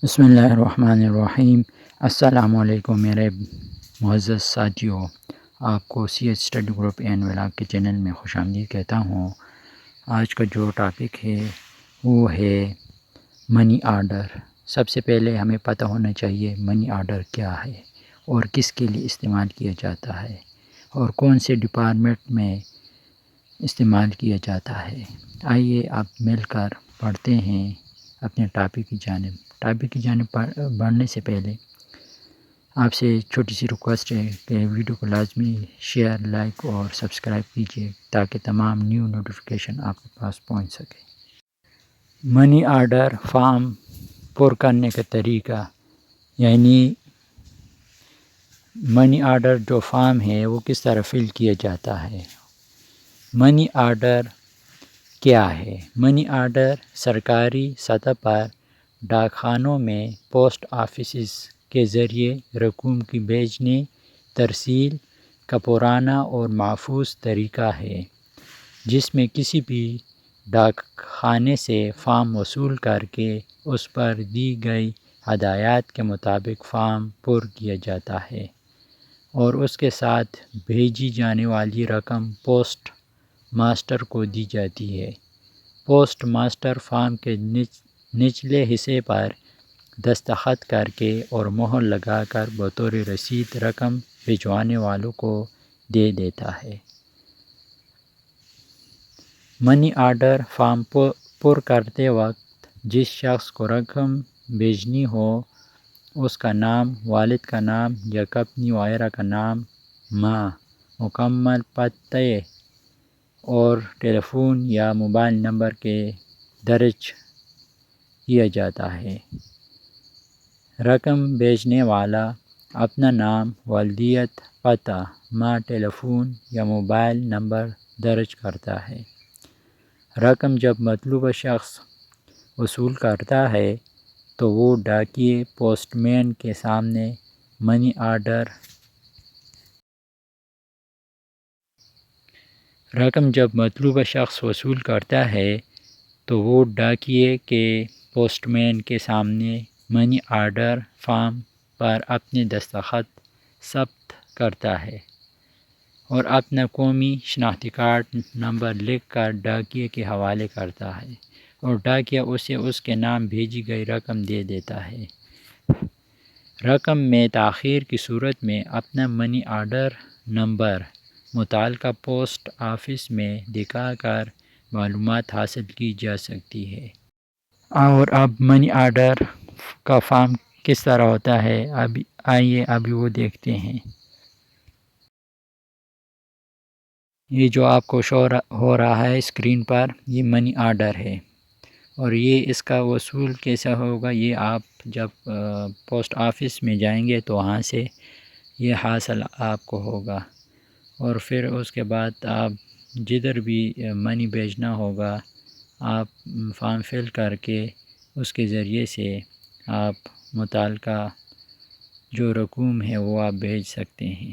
بسم اللہ الرحمن الرحیم۔ السلام علیکم میرے معزز ساتھیوں، آپ کو C H study group N vlog کے چینل میں خوش آمدید کہتا ہوں۔ آج کا جو ٹاپک ہے وہ ہے منی آرڈر۔ سب سے پہلے ہمیں پتہ ہونا چاہیے منی آرڈر کیا ہے اور کس کے لیے استعمال کیا جاتا ہے اور کون سے ڈپارٹمنٹ میں استعمال کیا جاتا ہے۔ آئیے اب مل کر پڑھتے ہیں اپنے ٹاپک کی جانب بڑھنے سے پہلے آپ سے چھوٹی سی ریکویسٹ ہے کہ ویڈیو کو لازمی شیئر، لائک اور سبسکرائب کیجیے تاکہ تمام نیو نوٹیفیکیشن آپ کے پاس پہنچ سکے۔ منی آرڈر فارم پر کرنے کا طریقہ، یعنی منی آرڈر جو فارم ہے وہ کس طرح فل کیا جاتا ہے۔ منی آرڈر کیا ہے؟ منی آرڈر سرکاری سطح پر ڈاک خانوں میں پوسٹ آفیسز کے ذریعے رقوم کی بھیجنے ترسیل کا پرانا اور محفوظ طریقہ ہے، جس میں کسی بھی ڈاک خانے سے فارم وصول کر کے اس پر دی گئی ہدایات کے مطابق فارم پر کیا جاتا ہے اور اس کے ساتھ بھیجی جانے والی رقم پوسٹ ماسٹر کو دی جاتی ہے۔ پوسٹ ماسٹر فارم کے نچلے حصے پر دستخط کر کے اور مہر لگا کر بطور رسید رقم بھجوانے والوں کو دے دیتا ہے۔ منی آرڈر فارم پر کرتے وقت جس شخص کو رقم بھیجنی ہو اس کا نام، والد کا نام یا کمپنی وغیرہ کا نام، مکمل پتے اور ٹیلی فون یا موبائل نمبر کے درج کیا جاتا ہے۔ رقم بھیجنے والا اپنا نام، والدیت، پتہ، ٹیلی فون یا موبائل نمبر درج کرتا ہے۔ رقم جب مطلوبہ شخص وصول کرتا ہے تو وہ ڈاکیے پوسٹ مین کے سامنے منی آرڈر فارم پر اپنے دستخط ثبت کرتا ہے اور اپنا قومی شناختی کارڈ نمبر لکھ کر ڈاکیے کے حوالے کرتا ہے اور ڈاکیہ اسے اس کے نام بھیجی گئی رقم دے دیتا ہے۔ رقم میں تاخیر کی صورت میں اپنا منی آرڈر نمبر متعلقہ پوسٹ آفس میں دکھا کر معلومات حاصل کی جا سکتی ہے۔ اور اب منی آرڈر کا فارم کس طرح ہوتا ہے، آئیے ابھی وہ دیکھتے ہیں۔ یہ جو آپ کو شو ہو رہا ہے اسکرین پر، یہ منی آرڈر ہے اور یہ اس کا وصول کیسا ہوگا، یہ آپ جب پوسٹ آفس میں جائیں گے تو وہاں سے یہ حاصل آپ کو ہوگا اور پھر اس کے بعد آپ جدھر بھی منی بھیجنا ہوگا آپ فارم فل کر کے اس کے ذریعے سے آپ متعلقہ جو رقوم ہے وہ آپ بھیج سکتے ہیں۔